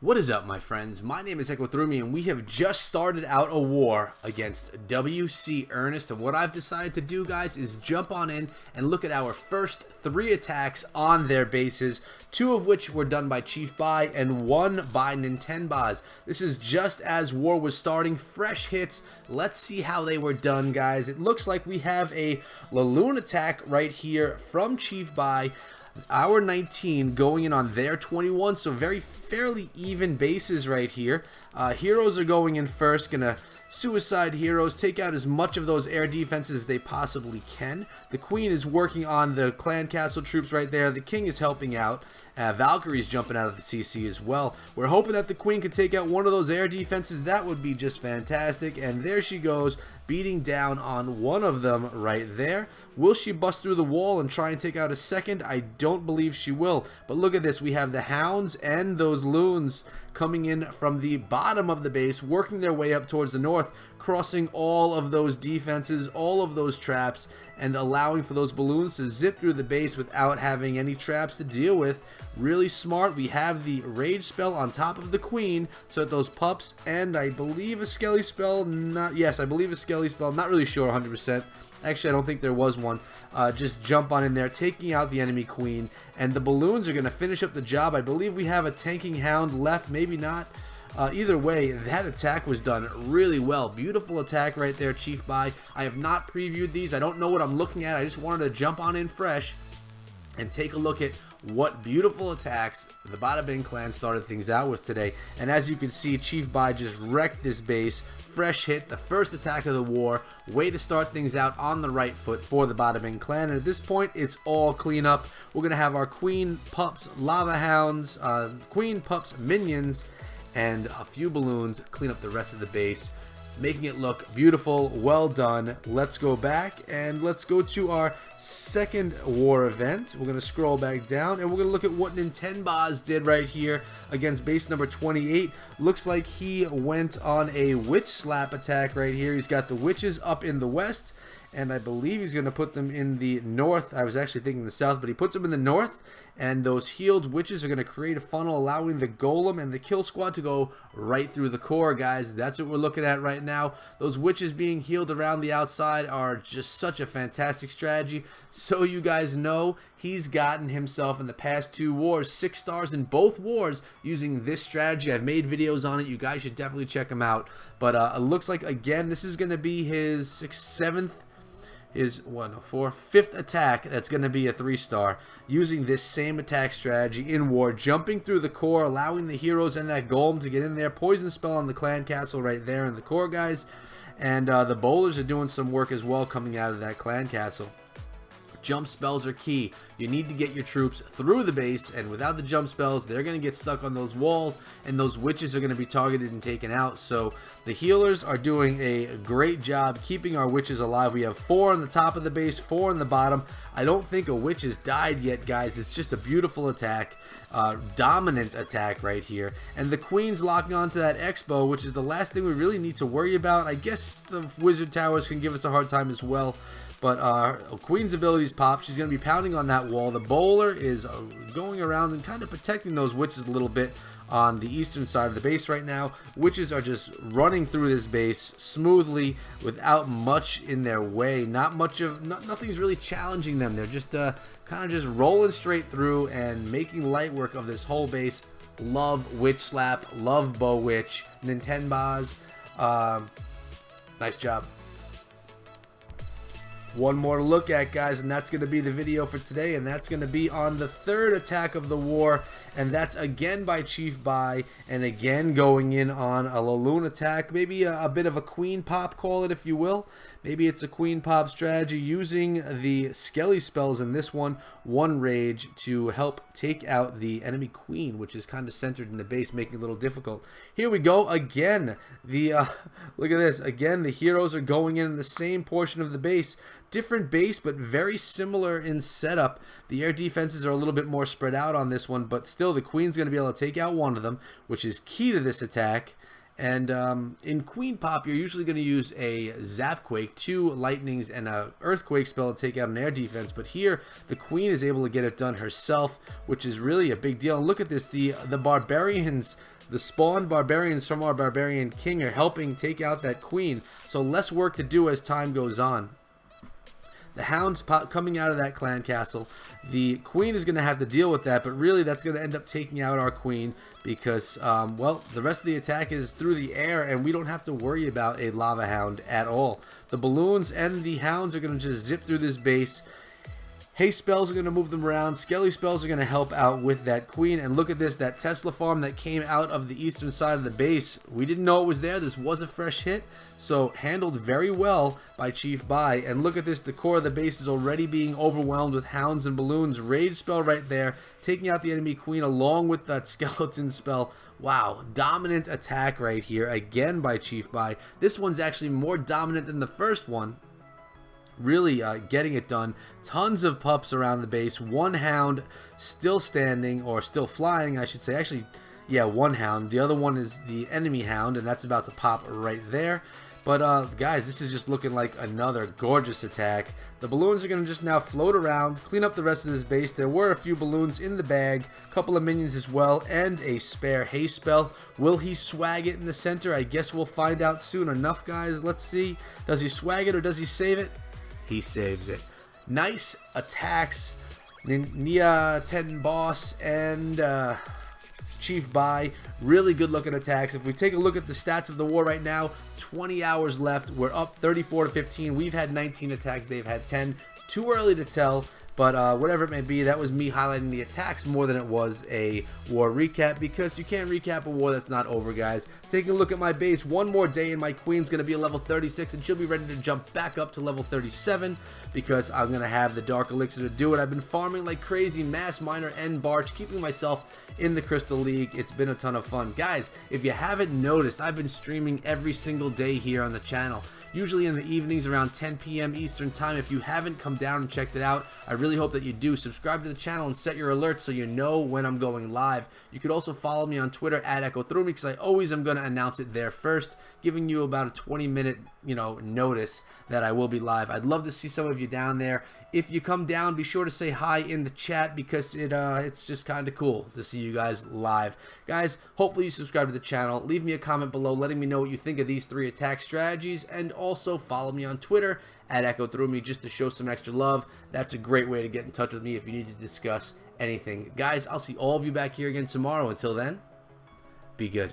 What is up, my friends? My name is LOONION, and we have just started out a war against WC Ernest. And what I've decided to do, guys, is jump on in and look at our first 3 attacks on their bases, 2 of which were done by Chief Bai and 1 by Nintenbaz. This is just as war was starting, fresh hits. Let's see how they were done, guys. It looks like we have a LaLoon attack right here from Chief Bai. Our 19 going in on their 21, so fairly even bases right here. Heroes are going in first, gonna suicide heroes, take out as much of those air defenses as they possibly can. The Queen is working on the clan castle troops right there. The King is helping out. Valkyrie's jumping out of the CC as well. We're hoping that the Queen could take out one of those air defenses. That would be just fantastic. And there she goes, beating down on one of them right there. Will she bust through the wall and try and take out a second? I don't believe she will. But look at this. We have the Hounds and those Loons coming in from the bottom of the base, working their way up towards the north, crossing all of those defenses, all of those traps, and allowing for those balloons to zip through the base without having any traps to deal with. Really smart. We have the rage spell on top of the Queen, so that those pups, and I believe a skelly spell, I believe a skelly spell, not really sure 100%. Actually, I don't think there was one. Just jump on in there, taking out the enemy Queen, and the balloons are going to finish up the job. I believe we have a tanking Hound left, maybe not. Either way, that attack was done really well. Beautiful attack right there, Chief Bai. I have not previewed these. I don't know what I'm looking at. I just wanted to jump on in fresh and take a look at what beautiful attacks the Bada Bing clan started things out with today. And as you can see, Chief Bai just wrecked this base. Fresh hit, the first attack of the war. Way to start things out on the right foot for the Bada Bing clan. And at this point, it's all clean up. We're going to have our Queen, Pups, Lava Hounds, Queen, Pups, Minions, and a few balloons clean up the rest of the base, making it look beautiful. Well done. Let's go back and let's go to our second war event. We're going to scroll back down and we're going to look at what Nintenbaz did right here against base number 28. Looks like he went on a Witch Slap attack right here. He's got the witches up in the west, and I believe he's going to put them in the north. I was actually thinking the south, but he puts them in the north, and those healed witches are going to create a funnel, allowing the golem and the kill squad to go right through the core, guys. That's what we're looking at right now. Those witches being healed around the outside are just such a fantastic strategy. So you guys know, he's gotten himself in the past 2 wars 6 stars in both wars using this strategy. I've made videos on it. You guys should definitely check them out. But it looks like, again, this is going to be his 6th, 7th, 5th attack that's going to be a 3-star using this same attack strategy in war, jumping through the core, allowing the heroes and that golem to get in there. Poison spell on the clan castle right there in the core, guys, and the bowlers are doing some work as well coming out of that clan castle. Jump spells are key. You need to get your troops through the base, and without the jump spells, they're going to get stuck on those walls, and those witches are going to be targeted and taken out. So the healers are doing a great job keeping our witches alive. We have 4 on the top of the base, 4 on the bottom. I don't think a witch has died yet, guys. It's just a beautiful attack. Dominant attack right here, and the Queen's locking onto that Expo, which is the last thing we really need to worry about. I guess the wizard towers can give us a hard time as well, but Queen's abilities pop. She's going to be pounding on that wall. The bowler is going around and kind of protecting those witches a little bit on the eastern side of the base right now. Witches are just running through this base smoothly without much in their way. Nothing's really challenging them. They're just kind of just rolling straight through and making light work of this whole base. Love Witch Slap, love Bow Witch, Nintenbaz. Nice job. One more to look at, guys, and that's going to be the video for today, and that's going to be on the 3rd attack of the war, and that's again by Chief Bai, and again going in on a LaLoon attack. Maybe a bit of a Queen Pop, call it if you will. Maybe it's a Queen Pop strategy using the Skelly spells in this one, 1 rage, to help take out the enemy Queen, which is kind of centered in the base, making it a little difficult. Here we go again. Look at this. Again, the heroes are going in the same portion of the base. Different base, but very similar in setup. The air defenses are a little bit more spread out on this one, but still the Queen's going to be able to take out one of them, which is key to this attack. And in Queen Pop, you're usually going to use a Zapquake, 2 lightnings, and a Earthquake spell to take out an air defense. But here, the Queen is able to get it done herself, which is really a big deal. And look at this, the Barbarians The spawned barbarians from our barbarian king are helping take out that queen, so less work to do as time goes on. The hounds coming out of that clan castle. The queen is going to have to deal with that, but really that's going to end up taking out our queen because, well, the rest of the attack is through the air and we don't have to worry about a lava hound at all. The balloons and the hounds are going to just zip through this base. Haste spells are going to move them around. Skelly spells are going to help out with that queen. And look at this, that Tesla farm that came out of the eastern side of the base. We didn't know it was there. This was a fresh hit. So handled very well by Chief Bai. And look at this, the core of the base is already being overwhelmed with hounds and balloons. Rage spell right there, taking out the enemy queen along with that skeleton spell. Wow, dominant attack right here again by Chief Bai. This one's actually more dominant than the first one. Really getting it done. Tons of pups around the base. One hound still standing, or still flying I should say. Actually, yeah, one hound. The other one is the enemy hound, and that's about to pop right there. But guys, this is just looking like another gorgeous attack. The balloons are going to just now float around, clean up the rest of this base. There were a few balloons in the bag, a couple of minions as well, and a spare haste spell. Will he swag it in the center? I guess we'll find out soon enough, guys. Let's see. Does he swag it or does he save it? He saves it. Nice attacks. Nia 10 boss and Chief Bai, really good looking attacks. If we take a look at the stats of the war right now, 20 hours left. We're up 34 to 15. We've had 19 attacks. They've had 10. Too early to tell, but whatever it may be, that was me highlighting the attacks more than it was a war recap, because you can't recap a war that's not over, guys. Taking a look at my base, one more day and my queen's going to be a level 36, and she'll be ready to jump back up to level 37 because I'm going to have the dark elixir to do it. I've been farming like crazy, mass miner and barch, keeping myself in the Crystal League. It's been a ton of fun. Guys, if you haven't noticed, I've been streaming every single day here on the channel. Usually in the evenings around 10 p.m. Eastern time. If you haven't come down and checked it out, I really hope that you do. Subscribe to the channel and set your alerts so you know when I'm going live. You could also follow me on Twitter at EchoThroughMe, because I always am going to announce it there first, giving you about a 20-minute, notice that I will be live. I'd love to see some of you down there. If you come down, be sure to say hi in the chat, because it's just kind of cool to see you guys live. Guys, hopefully you subscribe to the channel. Leave me a comment below letting me know what you think of these 3 attack strategies, and also follow me on Twitter at EchoThroughMe just to show some extra love. That's a great way to get in touch with me if you need to discuss anything. Guys, I'll see all of you back here again tomorrow. Until then, be good.